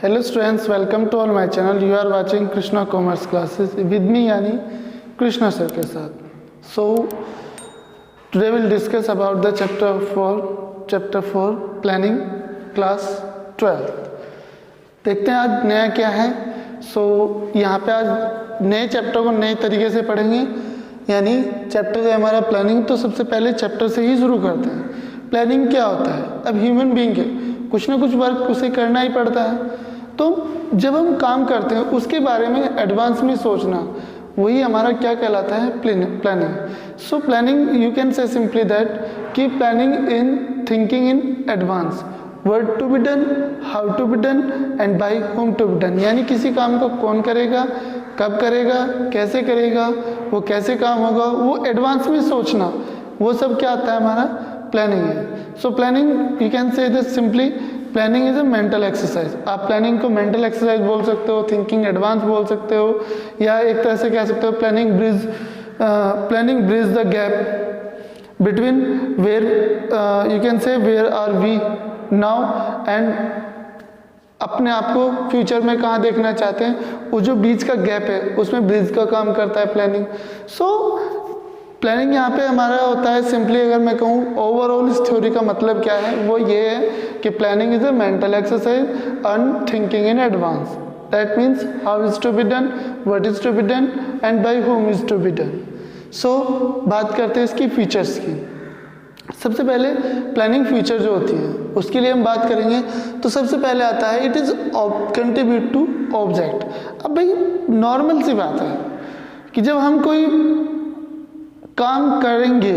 Hello students, welcome to all my channel. You are watching Krishna Commerce classes with me यानी Krishna sir के साथ. So today we'll discuss about the chapter 4 planning class 12. देखते हैं आज नया क्या है. So यहाँ पे आज नए चैप्टर को नए तरीके से पढ़ेंगे. यानी चैप्टर है हमारा प्लानिंग, तो सबसे पहले चैप्टर से ही शुरू करते हैं. प्लानिंग क्या होता है? अब ह्यूमन बीइंग है, कुछ ना कुछ वर्क उसे करना ही पड़ता है. तो जब हम काम करते हैं उसके बारे में एडवांस में सोचना, वही हमारा क्या कहलाता है? Planning. So planning you can say simply that कि planning in thinking in advance, what to be done, how to be done and by whom to be done. यानी किसी काम को कौन करेगा, कब करेगा, कैसे करेगा, वो कैसे काम होगा, वो एडवांस में सोचना, वो सब क्या आता है? हमारा प्लानिंग है. सो प्लानिंग यू कैन से this simply, planning is a mental exercise. आप प्लानिंग को मेंटल एक्सरसाइज बोल सकते हो, थिंकिंग एडवांस बोल सकते हो, या एक तरह से कह सकते हो planning bridge the gap between where you can say where are we now and अपने आप को फ्यूचर में कहाँ देखना चाहते हैं, वो जो बीच का गैप है उसमें ब्रिज का काम करता है प्लानिंग. सो प्लानिंग यहाँ पे हमारा होता है सिंपली, अगर मैं कहूँ ओवरऑल इस थ्योरी का मतलब क्या है, वो ये है कि planning is a mental exercise and thinking in advance. That means how is to be done, what is to be done and by whom is to be done. So बात करते हैं इसकी फीचर्स की. सबसे पहले प्लानिंग फीचर जो होती है उसके लिए हम बात करेंगे. तो सबसे पहले आता है it is contribute to object. अब भाई नॉर्मल सी बात है कि जब हम कोई काम करेंगे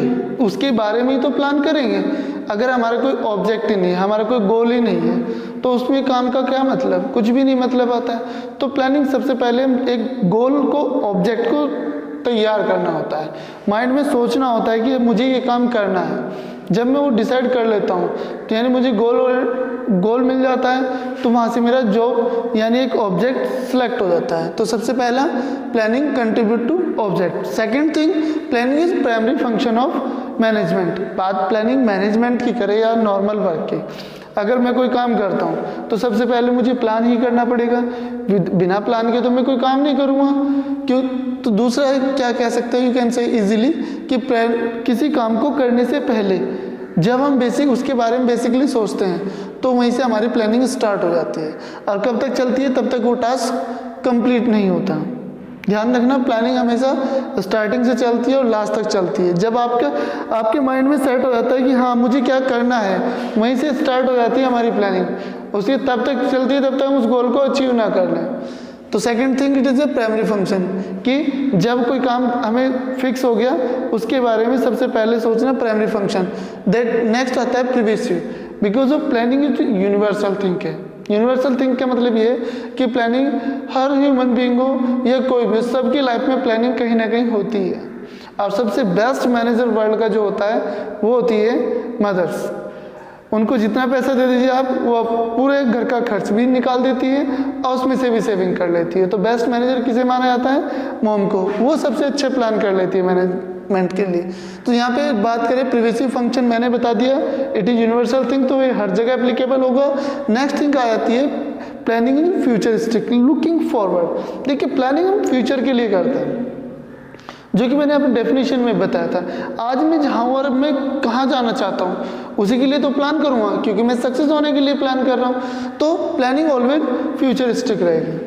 उसके बारे में ही तो प्लान करेंगे. अगर हमारा कोई ऑब्जेक्ट ही नहीं है, हमारा कोई गोल ही नहीं है, तो उसमें काम का क्या मतलब? कुछ भी नहीं मतलब आता है. तो प्लानिंग सबसे पहले एक गोल को, ऑब्जेक्ट को तैयार करना होता है, माइंड में सोचना होता है कि मुझे ये काम करना है. जब मैं वो डिसाइड कर लेता हूँ तो यानी मुझे गोल मिल जाता है, तो वहाँ से मेरा जॉब यानी एक ऑब्जेक्ट सेलेक्ट हो जाता है. तो सबसे पहला planning contribute to object. Second thing, planning is primary function of management. बात प्लानिंग मैनेजमेंट की करें या नॉर्मल वर्क की, अगर मैं कोई काम करता हूँ तो सबसे पहले मुझे प्लान ही करना पड़ेगा. बिना प्लान के तो मैं कोई काम नहीं करूँगा. क्यों? तो दूसरा क्या कह सकते हैं, यू कैन से इजीली कि किसी काम को करने से पहले जब हम उसके बारे में बेसिकली सोचते हैं तो वहीं से हमारी प्लानिंग स्टार्ट हो जाती है. और कब तक चलती है? तब तक वो टास्क कंप्लीट नहीं होता. ध्यान रखना, प्लानिंग हमेशा स्टार्टिंग से चलती है और लास्ट तक चलती है. जब आपके माइंड में सेट हो जाता है कि हाँ मुझे क्या करना है, वहीं से स्टार्ट हो जाती है हमारी प्लानिंग. उसकी तब तक चलती है तब तक हम उस गोल को अचीव ना कर लें. तो second thing, it is a primary function कि जब कोई काम हमें फिक्स हो गया उसके बारे में सबसे पहले सोचना, प्राइमरी फंक्शन. दैट नेक्स्ट आता है pervasive, because of planning is universal thing है. यूनिवर्सल थिंक का मतलब ये है कि प्लानिंग हर ह्यूमन बीइंग हो या कोई भी, सबकी लाइफ में प्लानिंग कहीं ना कहीं होती है. और सबसे बेस्ट मैनेजर वर्ल्ड का जो होता है वो होती है मदर्स. उनको जितना पैसा दे दीजिए आप, वो पूरे घर का खर्च भी निकाल देती है और उसमें से भी सेविंग कर लेती है. तो बेस्ट मैनेजर किसे माना जाता है? मॉम को. वो सबसे अच्छे प्लान कर लेती है मैनेजमेंट के लिए. तो यहाँ पे बात करें प्रिवेसिव फंक्शन, मैंने बता दिया इट इज यूनिवर्सल थिंग, तो ये हर जगह एप्लीकेबल होगा. नेक्स्ट थिंग आ जाती है planning in futuristic, looking forward. देखिए प्लानिंग हम फ्यूचर के लिए करते हैं, जो कि मैंने अपने डेफिनेशन में बताया था. आज मैं जहाँ और मैं कहाँ जाना चाहता हूँ उसी के लिए तो प्लान करूँगा, क्योंकि मैं सक्सेस होने के लिए प्लान कर रहा हूँ. तो प्लानिंग ऑलवेज फ्यूचरिस्टिक रहेगी.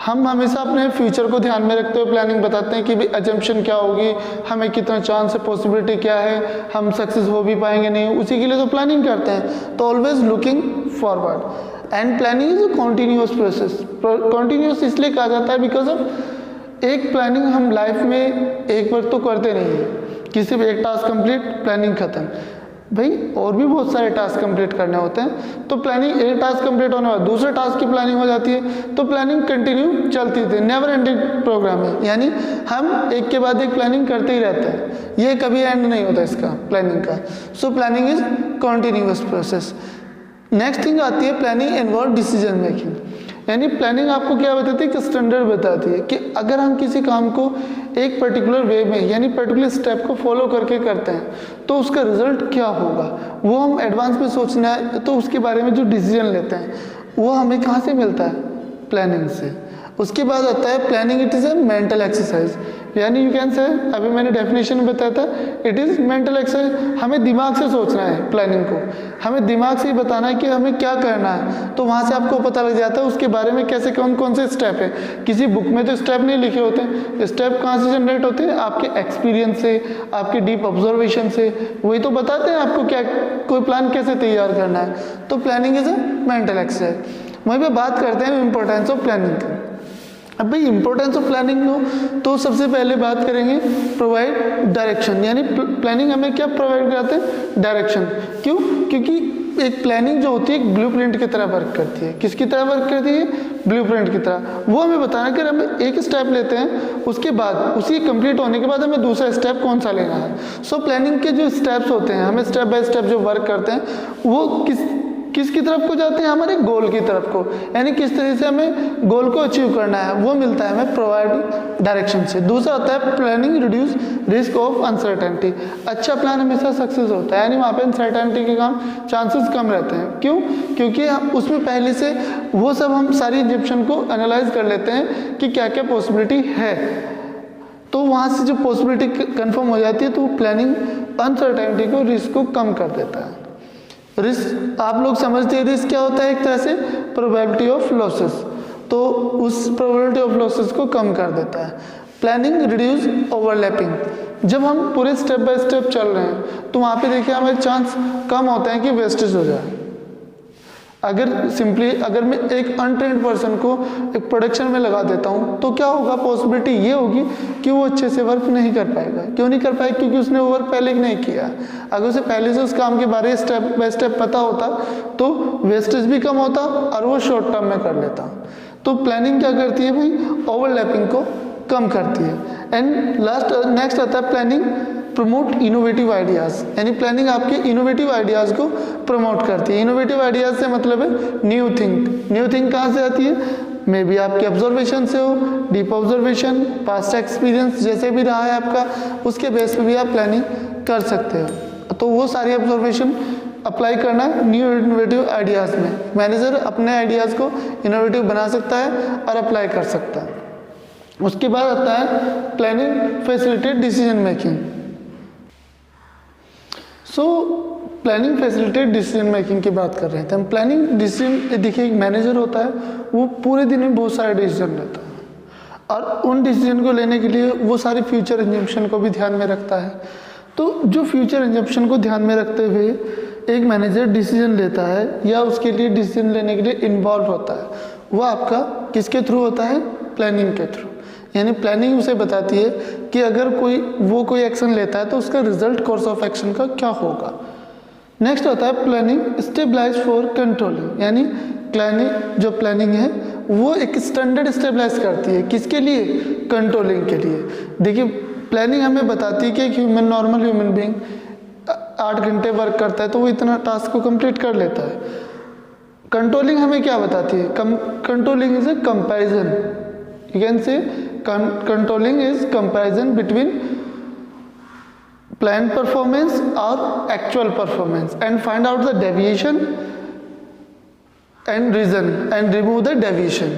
हम हमेशा अपने फ्यूचर को ध्यान में रखते हुए प्लानिंग बताते हैं कि भाई एजम्पशन क्या होगी, हमें कितना चांस है, पॉसिबिलिटी क्या है, हम सक्सेस हो भी पाएंगे नहीं, उसी के लिए तो प्लानिंग करते हैं. तो always looking forward. And planning is a continuous process. Continuous इसलिए कहा जाता है बिकॉज ऑफ एक प्लानिंग हम लाइफ में एक बार तो करते नहीं है. किसी भी एक टास्क कंप्लीट, प्लानिंग खत्म. भाई और भी बहुत सारे टास्क कंप्लीट करने होते हैं. तो प्लानिंग, एक टास्क कंप्लीट होने बाद दूसरे टास्क की प्लानिंग हो जाती है. तो प्लानिंग कंटिन्यू चलती थी, नेवर एंडिंग प्रोग्राम है. यानी हम एक के बाद एक प्लानिंग करते ही रहते हैं, ये कभी एंड नहीं होता इसका, प्लानिंग का. So planning is continuous process. Next thing आती है प्लानिंग इन्वॉल्व डिसीजन मेकिंग. यानी प्लानिंग आपको क्या बताती है कि स्टैंडर्ड बताती है कि अगर हम किसी काम को एक पर्टिकुलर वे में यानी पर्टिकुलर स्टेप को फॉलो करके करते हैं तो उसका रिजल्ट क्या होगा, वो हम एडवांस में सोचना है. तो उसके बारे में जो डिसीजन लेते हैं वो हमें कहाँ से मिलता है? प्लानिंग से। उसके बाद आता है planning it is a mental exercise, यानी यू कैन से, अभी मैंने डेफिनेशन बताया था, इट इज़ मेंटल एक्सरसाइज। हमें दिमाग से सोचना है प्लानिंग को, हमें दिमाग से ही बताना है कि हमें क्या करना है, तो वहाँ से आपको पता लग जाता है उसके बारे में कैसे कौन कौन से स्टेप है। किसी बुक में तो स्टेप नहीं लिखे होते, स्टेप कहाँ से जनरेट होते हैं? आपके एक्सपीरियंस से, आपके डीप ऑब्जर्वेशन से, वही तो बताते हैं आपको क्या कोई प्लान कैसे तैयार करना है। तो planning is a mental exercise. वहीं पे बात करते हैं इम्पोर्टेंस ऑफ प्लानिंग की। अब भाई इम्पोर्टेंस ऑफ प्लानिंग लो तो सबसे पहले बात करेंगे प्रोवाइड डायरेक्शन, यानी प्लानिंग हमें क्या प्रोवाइड कराते हैं? डायरेक्शन। क्यों? क्योंकि एक प्लानिंग जो होती है एक ब्लूप्रिंट की तरह वर्क करती है। किसकी तरह वर्क करती है? ब्लूप्रिंट की तरह। वो हमें बताना कि हम एक स्टेप लेते हैं, उसके बाद उसी कंप्लीट होने के बाद हमें दूसरा स्टेप कौन सा लेना है। सो प्लानिंग के जो स्टेप्स होते हैं, हमें स्टेप बाय स्टेप जो वर्क करते हैं वो किसकी तरफ को जाते हैं? हमारे गोल की तरफ को, यानी किस तरह से हमें गोल को अचीव करना है वो मिलता है हमें प्रोवाइड डायरेक्शन से। दूसरा होता है planning reduce risk of uncertainty. अच्छा प्लान हमेशा सक्सेस होता है, यानी वहाँ पे अनसर्टेनिटी के काम चांसेस कम रहते हैं। क्यों? क्योंकि हम उसमें पहले से वो सब हम सारी एजम्पशन को एनालाइज कर लेते हैं कि क्या क्या पॉसिबिलिटी है, तो वहाँ से जो पॉसिबिलिटी कंफर्म हो जाती है तो प्लानिंग अनसर्टेनिटी को, रिस्क को कम कर देता है। रिस्क आप लोग समझते हैं रिस्क क्या होता है? एक तरह से प्रोबेबिलिटी ऑफ लॉसेस, तो उस प्रोबेबिलिटी ऑफ लॉसेस को कम कर देता है। Planning reduce overlapping. जब हम पूरे स्टेप बाय स्टेप चल रहे हैं तो वहाँ पे देखिए हमें चांस कम होता है कि वेस्टेज हो जाए। अगर मैं एक अनट्रेन्ड पर्सन को एक प्रोडक्शन में लगा देता हूँ तो क्या होगा? पॉसिबिलिटी ये होगी कि वो अच्छे से वर्क नहीं कर पाएगा। क्यों नहीं कर पाएगा? क्योंकि उसने वो वर्क पहले नहीं किया। अगर उसे पहले से उस काम के बारे में स्टेप बाय स्टेप पता होता तो वेस्टेज भी कम होता और वो शॉर्ट टर्म में कर लेता। तो प्लानिंग क्या करती है भाई? ओवरलैपिंग को कम करती है। एंड नेक्स्ट आता है प्लानिंग प्रमोट इनोवेटिव आइडियाज़, यानी प्लानिंग आपके इनोवेटिव आइडियाज़ को प्रमोट करती है। इनोवेटिव आइडियाज़ से मतलब है न्यू थिंक। न्यू थिंक कहाँ से आती है? मे बी आपके ऑब्जर्वेशन से हो, डीप ऑब्जर्वेशन, पास्ट एक्सपीरियंस जैसे भी रहा है आपका, उसके बेस पे भी आप प्लानिंग कर सकते हो। तो वो सारी ऑब्जर्वेशन अप्लाई करना न्यू इनोवेटिव आइडियाज़ में। मैनेजर अपने आइडियाज़ को इनोवेटिव बना सकता है और अप्लाई कर सकता है। उसके बाद आता है planning facilitate decision making. So planning facilitate decision making की बात कर रहे थे हम। प्लानिंग डिसीजन, देखिए एक मैनेजर होता है वो पूरे दिन में बहुत सारे डिसीजन लेता है और उन डिसीजन को लेने के लिए वो सारी फ्यूचर एजम्पशन को भी ध्यान में रखता है। तो जो फ्यूचर एजम्पशन को ध्यान में रखते हुए एक मैनेजर डिसीजन लेता है या उसके लिए डिसीजन लेने के लिए इन्वॉल्व होता है, वो आपका किसके थ्रू होता है? प्लानिंग के थ्रू। यानी प्लानिंग उसे बताती है कि अगर कोई एक्शन लेता है तो उसका रिजल्ट कोर्स ऑफ एक्शन का क्या होगा। नेक्स्ट होता है प्लानिंग स्टेबलाइज फॉर कंट्रोलिंग, यानी प्लानिंग है वो एक स्टैंडर्ड स्टेबलाइज करती है। किसके लिए? कंट्रोलिंग के लिए। देखिए प्लानिंग हमें बताती है कि एक नॉर्मल ह्यूमन बीइंग 8 घंटे वर्क करता है तो वो इतना टास्क को कंप्लीट कर लेता है। कंट्रोलिंग हमें क्या बताती है? Controlling is a comparison. You can say controlling is comparison between planned performance or actual performance and find out the deviation and reason and remove the deviation.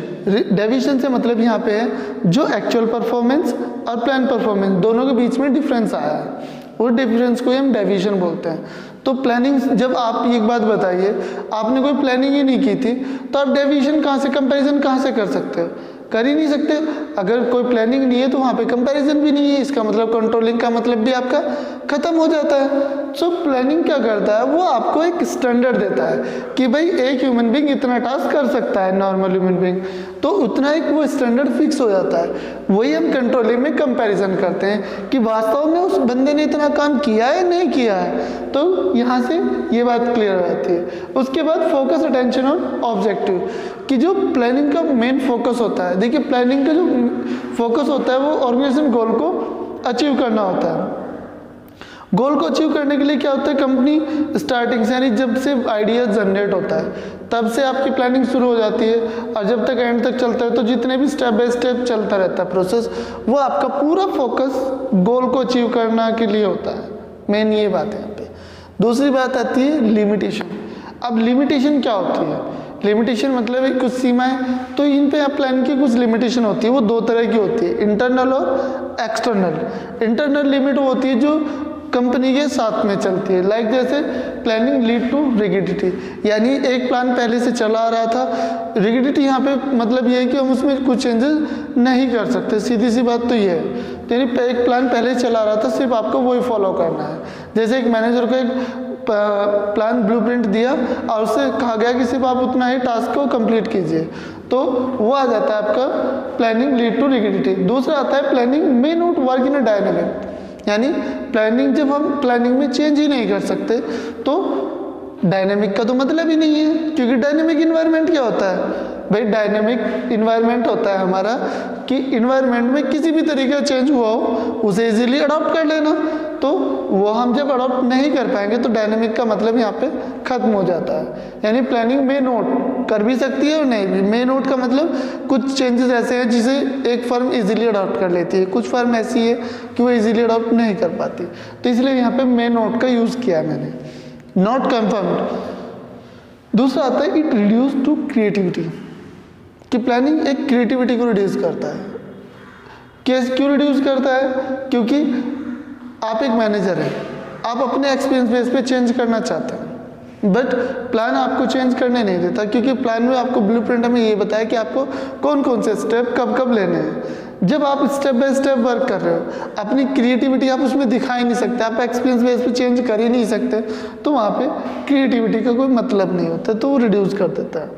Deviation से मतलब यहाँ पे है जो actual performance और planned performance दोनों के बीच में डिफरेंस आया है, वो डिफरेंस को हम डेविएशन बोलते हैं। तो प्लानिंग, जब आप एक बात बताइए, आपने कोई प्लानिंग ही नहीं की थी तो आप डेविएशन कहाँ से, कंपैरिजन कहाँ से कर सकते हो? कर ही नहीं सकते। अगर कोई प्लानिंग नहीं है तो वहाँ पे कंपैरिजन भी नहीं है, इसका मतलब कंट्रोलिंग का मतलब भी आपका खत्म हो जाता है। सो प्लानिंग क्या करता है? वो आपको एक स्टैंडर्ड देता है कि भाई एक ह्यूमन बीइंग इतना टास्क कर सकता है, नॉर्मल ह्यूमन बीइंग, तो उतना एक वो स्टैंडर्ड फिक्स हो जाता है। वही हम कंट्रोलिंग में कंपैरिजन करते हैं कि वास्तव में उस बंदे ने इतना काम किया है नहीं किया है, तो यहाँ से ये बात क्लियर हो जाती है। उसके बाद फोकस अटेंशन ऑन ऑब्जेक्टिव, कि जो प्लानिंग का मेन फोकस होता है, देखिए प्लानिंग का जो फोकस होता है वो ऑर्गेनाइजेशन गोल को अचीव करना होता है। गोल को अचीव करने के लिए क्या होता है? कंपनी स्टार्टिंग से, यानी जब से आइडिया जनरेट होता है तब से आपकी प्लानिंग शुरू हो जाती है और जब तक एंड तक चलता है, तो जितने भी स्टेप बाय स्टेप चलता रहता है प्रोसेस, वो आपका पूरा फोकस गोल को अचीव करने के लिए होता है। मेन ये बात है यहाँ पे। दूसरी बात आती है लिमिटेशन। अब लिमिटेशन क्या होती है? लिमिटेशन मतलब है कुछ सीमाएं, तो इन पे आप प्लानिंग की कुछ लिमिटेशन होती है, वो दो तरह की होती है, इंटरनल और एक्सटर्नल। इंटरनल लिमिट वो होती है जो कंपनी के साथ में चलती है, लाइक जैसे प्लानिंग लीड टू रिगिडिटी, यानी एक प्लान पहले से चला आ रहा था, रिगिडिटी यहाँ पे मतलब ये है कि हम उसमें कुछ चेंजेस नहीं कर सकते, सीधी सी बात तो ये है, यानी एक प्लान पहले चला रहा था, सिर्फ आपको वही फॉलो करना है। जैसे एक मैनेजर को एक प्लान ब्लूप्रिंट दिया और उससे कहा गया कि सिर्फ आप उतना ही टास्क को कंप्लीट कीजिए, तो वो आ जाता है आपका प्लानिंग लीड टू रिगिडिटी। दूसरा आता है planning may not work in a dynamic, यानी प्लानिंग जब हम प्लानिंग में चेंज ही नहीं कर सकते तो डायनेमिक का तो मतलब ही नहीं है, क्योंकि डायनेमिक इन्वायरमेंट क्या होता है भाई, डायनेमिक इन्वायरमेंट होता है हमारा कि इन्वायरमेंट में किसी भी तरीके का चेंज हुआ हो उसे इजीली अडॉप्ट कर लेना, तो वो हम जब अडॉप्ट नहीं कर पाएंगे तो डायनेमिक का मतलब यहाँ पे खत्म हो जाता है। यानी प्लानिंग मे नोट कर भी सकती है और नहीं भी। मे नोट का मतलब कुछ चेंजेस ऐसे हैं जिसे एक फर्म इजीली अडॉप्ट कर लेती है, कुछ फर्म ऐसी है कि वो इजीली अडॉप्ट नहीं कर पाती, तो इसलिए यहाँ पे मे नोट का यूज़ किया मैंने। Not confirmed. दूसरा आता है इट रिड्यूस टू क्रिएटिविटी, कि प्लानिंग एक क्रिएटिविटी को रिड्यूस करता है। कैसे, क्यों रिड्यूस करता है? क्योंकि आप एक मैनेजर हैं, आप अपने एक्सपीरियंस बेस पे चेंज करना चाहते हैं, बट प्लान आपको चेंज करने नहीं देता, क्योंकि प्लान में आपको ब्लूप्रिंट में ये बताया कि आपको कौन कौन से स्टेप कब कब लेने हैं। जब आप स्टेप बाय स्टेप वर्क कर रहे हो, अपनी क्रिएटिविटी आप उसमें दिखा ही नहीं सकते, आप एक्सपीरियंस बेस पे चेंज कर ही नहीं सकते, तो वहाँ पे क्रिएटिविटी का कोई मतलब नहीं होता, तो वो रिड्यूस कर देता है।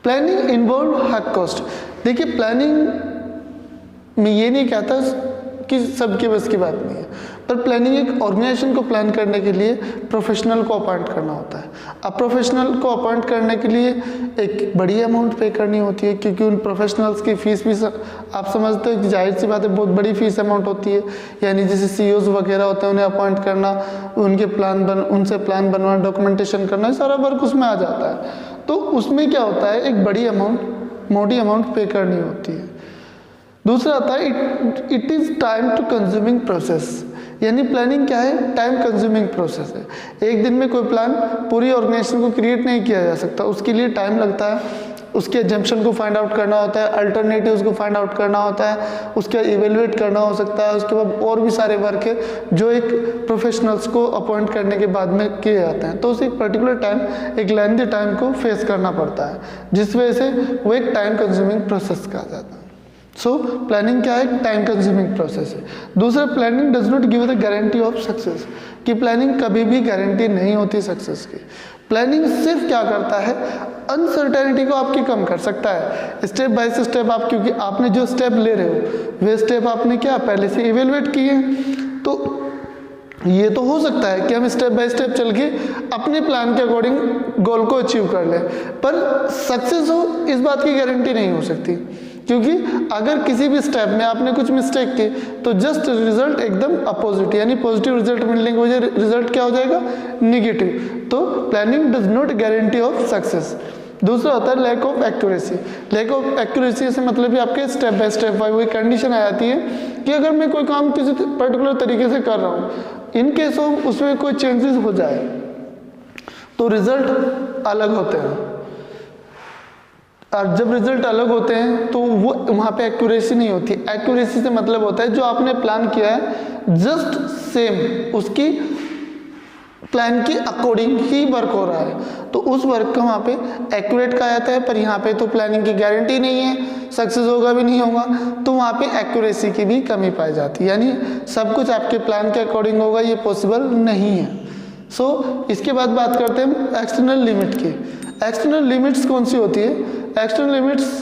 Planning involve high cost. देखिए प्लानिंग में ये नहीं कहता कि सबके बस की बात नहीं है, पर प्लानिंग एक ऑर्गेनाइजेशन को प्लान करने के लिए प्रोफेशनल को अपॉइंट करना होता है। अब प्रोफेशनल को अपॉइंट करने के लिए एक बड़ी अमाउंट पे करनी होती है, क्योंकि उन प्रोफेशनल्स की फीस भी आप समझते हो कि जाहिर सी बात है बहुत बड़ी फीस अमाउंट होती है, यानी जैसे CEOs वगैरह होते हैं उन्हें अपॉइंट करना, उनके उनसे प्लान बनवाना, डॉक्यूमेंटेशन करना, सारा वर्क उसमें आ जाता है। तो उसमें क्या होता है, एक बड़ी अमाउंट, मोटी अमाउंट पे करनी होती है। दूसरा आता है it is time to consuming process, यानी प्लानिंग क्या है, टाइम कंज्यूमिंग प्रोसेस है। एक दिन में कोई प्लान पूरी ऑर्गेनाइजेशन को क्रिएट नहीं किया जा सकता, उसके लिए टाइम लगता है, उसके एजम्पशन को फाइंड आउट करना होता है, अल्टरनेटिव्स को फाइंड आउट करना होता है, उसका इवेलुएट करना हो सकता है, उसके बाद और भी सारे वर्क है जो एक प्रोफेशनल्स को अपॉइंट करने के बाद में किए जाते हैं, तो उसे एक पर्टिकुलर टाइम, एक लेंथी टाइम को फेस करना पड़ता है, जिस वजह से वो एक टाइम कंज्यूमिंग प्रोसेस कहा जाता है। सो प्लानिंग क्या है, टाइम कंज्यूमिंग प्रोसेस है। दूसरा, planning does not give the guarantee of success, कि प्लानिंग कभी भी गारंटी नहीं होती सक्सेस की। प्लानिंग सिर्फ क्या करता है, अनसर्टेनिटी को आपकी कम कर सकता है। स्टेप बाय स्टेप आप, क्योंकि आपने जो स्टेप ले रहे हो वे स्टेप आपने क्या पहले से इवेलुएट किए हैं, तो ये तो हो सकता है कि हम स्टेप बाय स्टेप चल के अपने प्लान के अकॉर्डिंग गोल को अचीव कर लें, पर सक्सेस हो इस बात की गारंटी नहीं हो सकती, क्योंकि अगर किसी भी स्टेप में आपने कुछ मिस्टेक की तो जस्ट रिजल्ट एकदम अपोजिट, यानी पॉजिटिव रिजल्ट मिलने की वजह रिजल्ट क्या हो जाएगा, निगेटिव। तो planning does not guarantee of success. दूसरा होता है lack of accuracy. Lack of accuracy से मतलब भी आपके स्टेप बाय स्टेप बाय वही कंडीशन आ जाती है कि अगर मैं कोई काम किसी पर्टिकुलर तरीके से कर रहा हूँ, इन केस ऑफ उसमें कोई चेंजेस हो जाए तो रिजल्ट अलग होते हैं, और जब रिजल्ट अलग होते हैं तो वो वहाँ पे एक्यूरेसी नहीं होती। एक्यूरेसी से मतलब होता है जो आपने प्लान किया है जस्ट सेम उसकी प्लान के अकॉर्डिंग ही वर्क हो रहा है, तो उस वर्क को वहाँ पे एक्यूरेट कहा जाता है। पर यहाँ पे तो प्लानिंग की गारंटी नहीं है, सक्सेस होगा भी नहीं होगा, तो वहाँ पे एक्यूरेसी की भी कमी पाई जाती है, यानी सब कुछ आपके प्लान के अकॉर्डिंग होगा ये पॉसिबल नहीं है। सो इसके बाद बात करते हैं एक्सटर्नल लिमिट की। एक्सटर्नल लिमिट्स कौन सी होती है? एक्सटर्नल लिमिट्स,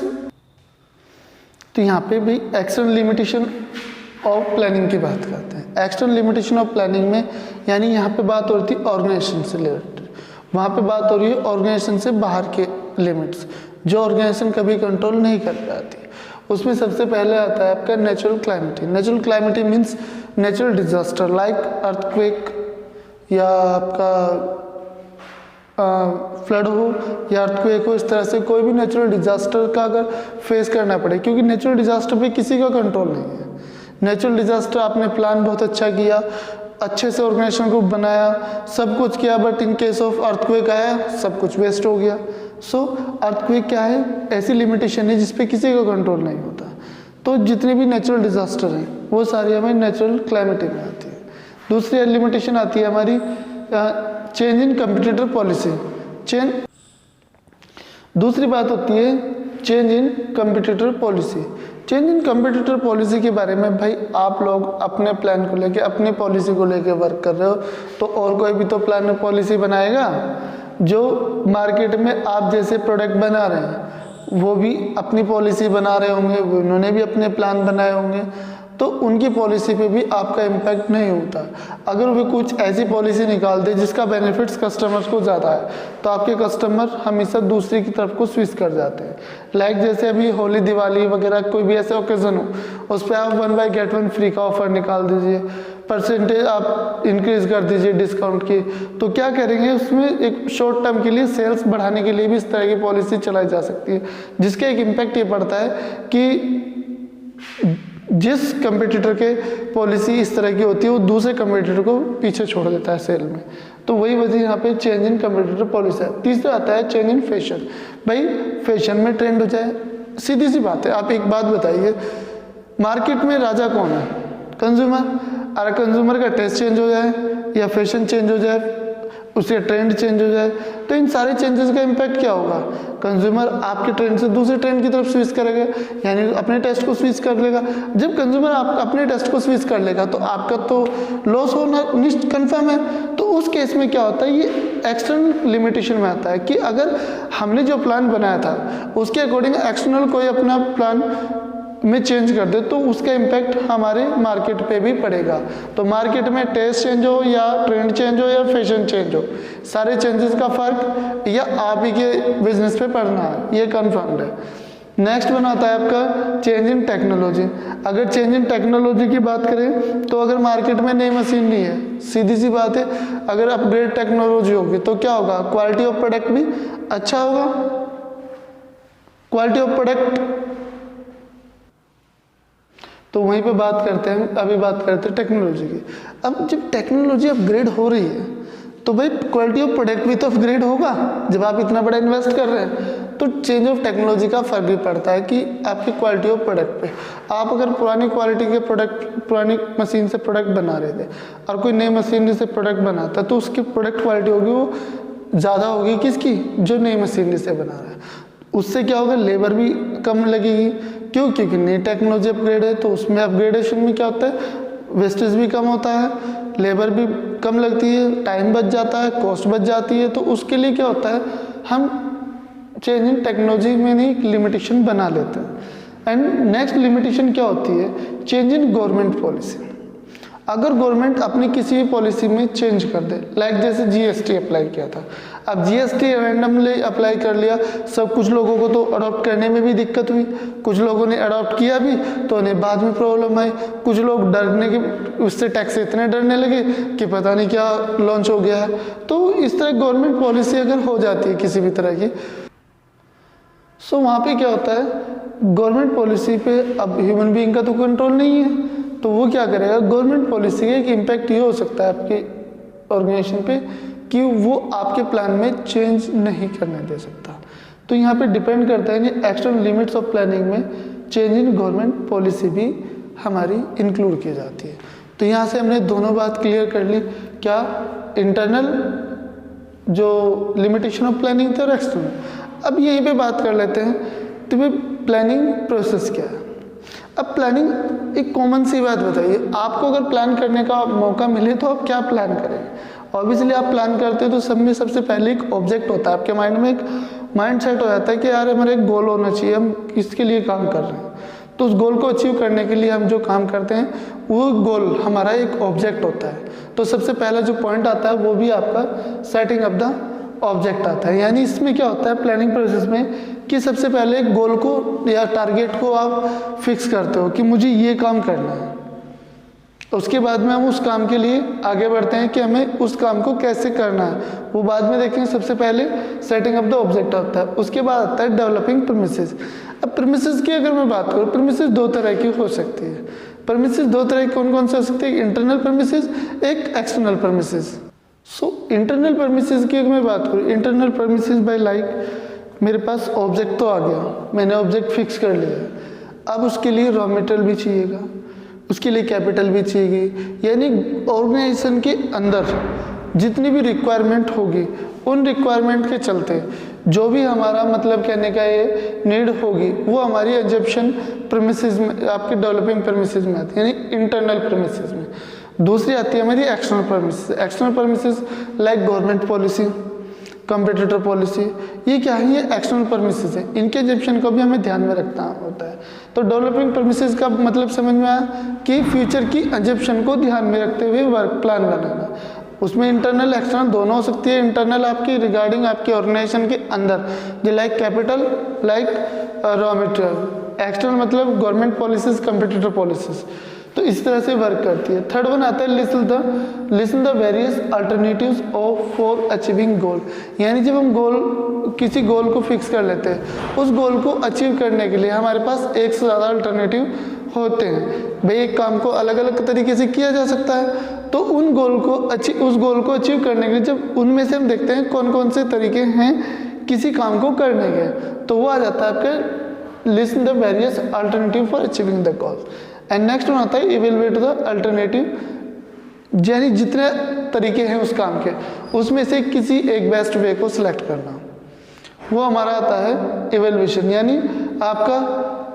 तो यहाँ पे भी एक्सटर्नल लिमिटेशन ऑफ प्लानिंग की बात करते हैं। एक्सटर्नल लिमिटेशन ऑफ प्लानिंग में यानी यहाँ पे बात हो रही थी ऑर्गेनाइजेशन से रिलेटेड, वहाँ पे बात हो रही है ऑर्गेनाइजेशन से बाहर के लिमिट्स जो ऑर्गेनाइजेशन कभी कंट्रोल नहीं कर पाती। उसमें सबसे पहले आता है आपका natural calamity. Natural calamity means natural disaster like earthquake या आपका फ्लड हो या अर्थक्वेक हो, इस तरह से कोई भी नेचुरल डिजास्टर का अगर फेस करना पड़े, क्योंकि नेचुरल डिजास्टर पे किसी का कंट्रोल नहीं है। नेचुरल डिजास्टर आपने प्लान बहुत अच्छा किया, अच्छे से ऑर्गेनाइजेशन को बनाया, सब कुछ किया, but in case of earthquake आया सब कुछ वेस्ट हो गया, सो अर्थक्वेक क्या है, ऐसी लिमिटेशन है जिस पे किसी का कंट्रोल नहीं होता। तो जितने भी नेचुरल डिजास्टर हैं वो सारी हमें नेचुरल क्लाइमेटी में आती है। दूसरी लिमिटेशन आती है हमारी चेंज इन कंपटीटर पॉलिसी। दूसरी बात होती है change in competitor policy. Change in competitor policy के बारे में भाई आप लोग अपने प्लान को लेके, अपनी पॉलिसी को लेके वर्क कर रहे हो, तो और कोई भी तो प्लान में पॉलिसी बनाएगा। जो मार्केट में आप जैसे प्रोडक्ट बना रहे हैं वो भी अपनी पॉलिसी बना रहे होंगे, उन्होंने भी अपने प्लान बनाए होंगे, तो उनकी पॉलिसी पे भी आपका इम्पैक्ट नहीं होता। अगर वे कुछ ऐसी पॉलिसी निकाल दे जिसका बेनिफिट्स कस्टमर्स को ज़्यादा है तो आपके कस्टमर हमेशा दूसरी की तरफ को स्विच कर जाते हैं। लाइक जैसे अभी होली, दिवाली वगैरह कोई भी ऐसे ओकेजन हो, उस पर आप 1/get 1 फ्री का ऑफर निकाल दीजिए, परसेंटेज आप इंक्रीज कर दीजिए डिस्काउंट की। तो क्या करेंगे, उसमें एक शॉर्ट टर्म के लिए सेल्स बढ़ाने के लिए भी इस तरह की पॉलिसी चलाई जा सकती है, जिसका एक इम्पैक्ट ये पड़ता है कि जिस कंपटीटर के पॉलिसी इस तरह की होती है वो दूसरे कंपटीटर को पीछे छोड़ देता है सेल में। तो वही वजह यहाँ पे चेंज इन कंपटीटर पॉलिसी है। तीसरा आता है चेंज इन फैशन। भाई फैशन में ट्रेंड हो जाए, सीधी सी बात है। आप एक बात बताइए, मार्केट में राजा कौन है? कंज्यूमर। अगर कंज्यूमर का टेस्ट चेंज हो जाए या फैशन चेंज हो जाए, उसके ट्रेंड चेंज हो जाए, तो इन सारे चेंजेस का इम्पैक्ट क्या होगा? कंज्यूमर आपके ट्रेंड से दूसरे ट्रेंड की तरफ स्विच करेगा, यानी अपने टेस्ट को स्विच कर लेगा। जब कंज्यूमर आप अपने टेस्ट को स्विच कर लेगा तो आपका तो लॉस होना कन्फर्म है। तो उस केस में क्या होता है, ये एक्सटर्नल लिमिटेशन में आता है कि अगर हमने जो प्लान बनाया था उसके अकॉर्डिंग एक्सटर्नल कोई अपना प्लान में चेंज कर दे तो उसका इम्पैक्ट हमारे मार्केट पे भी पड़ेगा। तो मार्केट में टेस्ट चेंज हो या ट्रेंड चेंज हो या फैशन चेंज हो, सारे चेंजेस का फर्क या आप ही के बिजनेस पे पड़ना है, ये कन्फर्म्ड है। नेक्स्ट वन आता है आपका चेंज इन टेक्नोलॉजी। अगर चेंज इन टेक्नोलॉजी की बात करें तो अगर मार्केट में नई मशीन नहीं है, सीधी सी बात है, अगर अपग्रेड टेक्नोलॉजी होगी तो क्या होगा, क्वालिटी ऑफ प्रोडक्ट भी अच्छा होगा। क्वालिटी ऑफ प्रोडक्ट, तो वहीं पे बात करते हैं, अभी बात करते हैं टेक्नोलॉजी की। अब जब टेक्नोलॉजी अपग्रेड हो रही है तो भाई क्वालिटी ऑफ प्रोडक्ट भी तो अपग्रेड होगा। जब आप इतना बड़ा इन्वेस्ट कर रहे हैं तो चेंज ऑफ टेक्नोलॉजी का फर्क भी पड़ता है कि आपकी क्वालिटी ऑफ प्रोडक्ट पे। आप अगर पुरानी क्वालिटी के प्रोडक्ट, पुरानी मशीन से प्रोडक्ट बना रहे थे और कोई नई मशीनरी से प्रोडक्ट बनाता तो उसकी प्रोडक्ट क्वालिटी होगी वो ज़्यादा होगी किसकी, जो नई मशीनरी से बना रहा है। उससे क्या होगा, लेबर भी कम लगेगी। क्यों? क्योंकि नई टेक्नोलॉजी अपग्रेड है। तो उसमें अपग्रेडेशन में क्या होता है, वेस्टेज भी कम होता है, लेबर भी कम लगती है, टाइम बच जाता है, कॉस्ट बच जाती है। तो उसके लिए क्या होता है, हम चेंज इन टेक्नोलॉजी में नहीं लिमिटेशन बना लेते हैं। एंड नेक्स्ट लिमिटेशन क्या होती है, चेंज इन गवर्नमेंट पॉलिसी। अगर गवर्नमेंट अपनी किसी भी पॉलिसी में चेंज कर दे, लाइक जैसे जीएसटी अप्लाई किया था, अब जीएसटी रैंडमली अप्लाई कर लिया, सब कुछ लोगों को तो अडॉप्ट करने में भी दिक्कत हुई, कुछ लोगों ने अडॉप्ट किया भी तो उन्हें बाद में प्रॉब्लम आई, कुछ लोग डरने के उससे टैक्स से इतने डरने लगे कि पता नहीं क्या लॉन्च हो गया है। तो इस तरह गवर्नमेंट पॉलिसी अगर हो जाती है किसी भी तरह की, सो वहाँ पे क्या होता है, गवर्नमेंट पॉलिसी पे अब ह्यूमन बीइंग का तो कंट्रोल नहीं है। तो वो क्या करेगा, गवर्नमेंट पॉलिसी का एक इम्पैक्ट ये हो सकता है आपके ऑर्गेनाइजेशन पे कि वो आपके प्लान में चेंज नहीं करने दे सकता। तो यहाँ पे डिपेंड करता है कि एक्सटर्नल लिमिट्स ऑफ प्लानिंग में चेंज इन गवर्नमेंट पॉलिसी भी हमारी इंक्लूड की जाती है। तो यहाँ से हमने दोनों बात क्लियर कर ली, क्या इंटरनल जो लिमिटेशन ऑफ प्लानिंग थे और एक्सटर्नल। अब यहीं पे बात कर लेते हैं तो भाई प्लानिंग प्रोसेस क्या है। अब प्लानिंग एक कॉमन सी बात बताइए, आपको अगर प्लान करने का मौका मिले तो आप क्या प्लान करेंगे। ऑब्वियसली आप प्लान करते हो तो सब में सबसे पहले एक ऑब्जेक्ट होता है, आपके माइंड में एक माइंड सेट हो जाता है कि यार हमारा एक गोल होना चाहिए, हम किसके लिए काम कर रहे हैं। तो उस गोल को अचीव करने के लिए हम जो काम करते हैं वो गोल हमारा एक ऑब्जेक्ट होता है। तो सबसे पहला जो पॉइंट आता है वो भी आपका सेटिंग अप द ऑब्जेक्ट आता है। यानी इसमें क्या होता है प्लानिंग प्रोसेस में कि सबसे पहले एक गोल को या टारगेट को आप फिक्स करते हो कि मुझे ये काम करना है। उसके बाद में हम उस काम के लिए आगे बढ़ते हैं कि हमें उस काम को कैसे करना है, वो बाद में देखेंगे। सबसे पहले सेटिंग अप द ऑब्जेक्ट आता है, उसके बाद आता है डेवलपिंग प्रीमिसेस। अब प्रीमिसेस की अगर मैं बात करूँ, प्रीमिसेस दो तरह की हो सकती है। प्रीमिसेस दो तरह की कौन कौन से हो सकती है, इंटरनल प्रीमिसेस, एक external premises. So internal premises की अगर मैं बात करूँ, इंटरनल प्रीमिसेस बाय लाइक मेरे पास ऑब्जेक्ट तो आ गया, मैंने ऑब्जेक्ट फिक्स कर लिया। अब उसके लिए रॉ मटेरियल भी चाहिएगा, उसके लिए कैपिटल भी चाहिए, यानी ऑर्गेनाइजेशन के अंदर जितनी भी रिक्वायरमेंट होगी उन रिक्वायरमेंट के चलते जो भी हमारा मतलब कहने का ये नीड होगी वो हमारी एग्जिबिशन प्रेमिसेस में, आपके डेवलपिंग प्रेमिसेस में आती है, यानी इंटरनल प्रेमिसेस में। दूसरी आती है हमारी external premises. External premises like government policy, competitor policy, ये क्या है, ये एक्सटर्नल प्रेमिसेस है। इनके एग्जिबिशन को भी हमें ध्यान में रखना होता है। तो डेवलपिंग प्रेमिसेस का मतलब समझ में आया कि फ्यूचर की एग्जिबिशन को ध्यान में रखते हुए वर्क प्लान बनाना। उसमें इंटरनल एक्सटर्नल दोनों हो सकती है। इंटरनल आपकी रिगार्डिंग आपके ऑर्गेनाइजेशन के अंदर, जो like capital, like raw material. External मतलब गवर्नमेंट पॉलिसीज, कंपटीटर पॉलिसीज। तो इस तरह से वर्क करती है। थर्ड वन आता है listen the various alternatives of for achieving goal. यानी जब हम किसी गोल को फिक्स कर लेते हैं, उस गोल को अचीव करने के लिए हमारे पास एक से ज़्यादा अल्टरनेटिव होते हैं। भाई एक काम को अलग अलग तरीके से किया जा सकता है, तो उस गोल को अचीव करने के लिए जब उनमें से हम देखते हैं कौन कौन से तरीके हैं किसी काम को करने के, तो वो आ जाता है आपके list the various alternative for achieving the goal. And next one आता है इवेलुएट द अल्टरनेटिव, यानी जितने तरीके हैं उस काम के उसमें से किसी एक बेस्ट वे को सिलेक्ट करना, वो हमारा आता है इवेल्युएशन। यानी आपका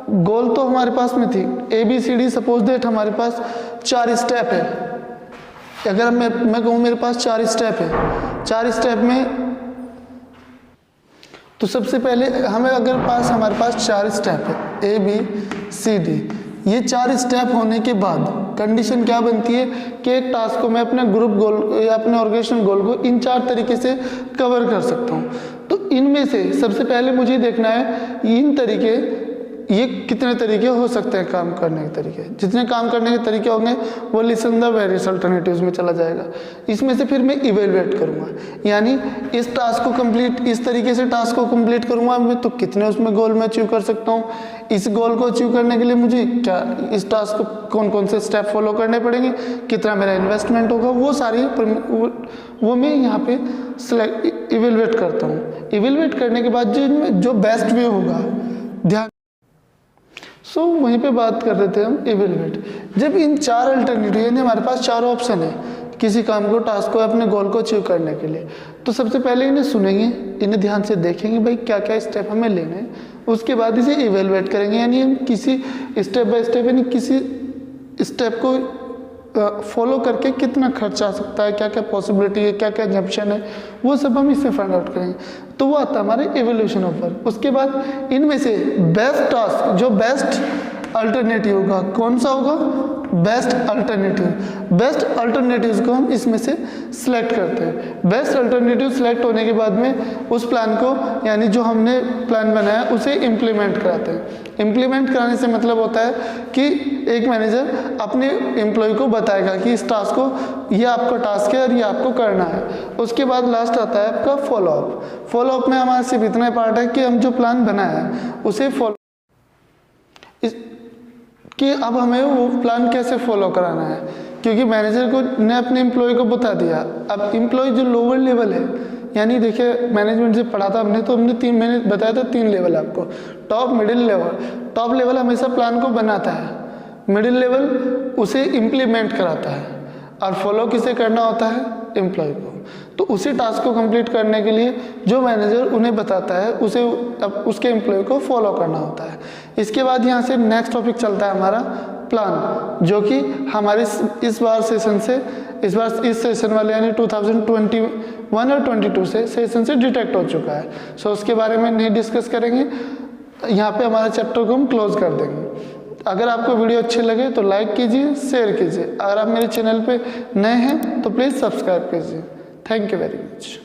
गोल तो हमारे पास में थी ABCD, सपोज दैट हमारे पास 4 स्टेप है। अगर मैं कहूँ मेरे पास 4 स्टेप है, 4 स्टेप में तो सबसे पहले हमारे पास 4 स्टेप है ABCD। ये 4 स्टेप होने के बाद कंडीशन क्या बनती है कि एक टास्क को मैं अपने ग्रुप गोल या अपने ऑर्गेनाइजेशन गोल को इन 4 तरीके से कवर कर सकता हूँ। तो इनमें से सबसे पहले मुझे देखना है इन तरीके, ये कितने तरीके हो सकते हैं काम करने के तरीके। जितने काम करने के तरीके होंगे वो लिसन द वेरियस अल्टरनेटिव्स में चला जाएगा। इसमें से फिर मैं इवेलुएट करूँगा, यानी इस टास्क को कंप्लीट, इस तरीके से टास्क को कंप्लीट करूँगा मैं तो कितने उसमें गोल मैं अचीव कर सकता हूँ। इस गोल को अचीव करने के लिए मुझे क्या इस टास्क को कौन कौन से स्टेप फॉलो करने पड़ेंगे, कितना मेरा इन्वेस्टमेंट होगा, वो सारी वो मैं यहाँ पे इवेलुएट करता हूँ। इवेलुएट करने के बाद जो बेस्ट वे होगा ध्यान वहीं पे बात कर रहे थे हम इवेलुएट। जब इन 4 अल्टरनेटिव यानी हमारे पास 4 ऑप्शन है किसी काम को, टास्क को, अपने गोल को अचीव करने के लिए, तो सबसे पहले इन्हें सुनेंगे, इन्हें ध्यान से देखेंगे भाई क्या क्या स्टेप हमें लेने हैं। उसके बाद इसे इवेलुएट करेंगे, यानी हम किसी स्टेप बाय स्टेप यानी किसी स्टेप को फॉलो करके कितना खर्च आ सकता है, क्या क्या पॉसिबिलिटी है, क्या क्या एग्जम्पशन है, वो सब हम इससे फाइंड आउट करेंगे। तो वो आता है हमारे इवोल्यूशन ऑफ वर्क। उसके बाद इनमें से बेस्ट टास्क, जो बेस्ट अल्टरनेटिव होगा, कौन सा होगा, बेस्ट अल्टरनेटिव। बेस्ट अल्टरनेटिव्स को हम इसमें से सिलेक्ट करते हैं। बेस्ट अल्टरनेटिव सिलेक्ट होने के बाद में उस प्लान को, यानी जो हमने प्लान बनाया उसे इम्प्लीमेंट कराते हैं। इम्प्लीमेंट कराने से मतलब होता है कि एक मैनेजर अपने एम्प्लॉय को बताएगा कि इस टास्क को, ये आपका टास्क है और ये आपको करना है। उसके बाद लास्ट आता है आपका फॉलोअप। फॉलोअप में हमारा सिर्फ इतना पार्ट है कि हम जो प्लान बनाया है उसे फॉलो कि अब हमें वो प्लान कैसे फॉलो कराना है, क्योंकि मैनेजर को ने अपने एम्प्लॉय को बता दिया। अब एम्प्लॉय जो लोअर लेवल है, यानी देखिए मैनेजमेंट से पढ़ा था हमने, तो हमने मैंने बताया था 3 लेवल आपको, top, middle, level. Top level हमेशा प्लान को बनाता है, मिडिल लेवल उसे इम्प्लीमेंट कराता है, और फॉलो किसे करना होता है, एम्प्लॉय को। तो उसी टास्क को कंप्लीट करने के लिए जो मैनेजर उन्हें बताता है उसे अब उसके एम्प्लॉय को फॉलो करना होता है। इसके बाद यहाँ से नेक्स्ट टॉपिक चलता है हमारा प्लान, जो कि हमारे इस बार इस सेशन वाले यानी 2021 और 22 से सेशन से डिटेक्ट हो चुका है। सो उसके बारे में नहीं डिस्कस करेंगे, यहाँ पे हमारे चैप्टर को हम क्लोज कर देंगे। अगर आपको वीडियो अच्छे लगे तो लाइक कीजिए, शेयर कीजिए। अगर आप मेरे चैनल पे नए हैं तो प्लीज़ सब्सक्राइब कीजिए। Thank you very much.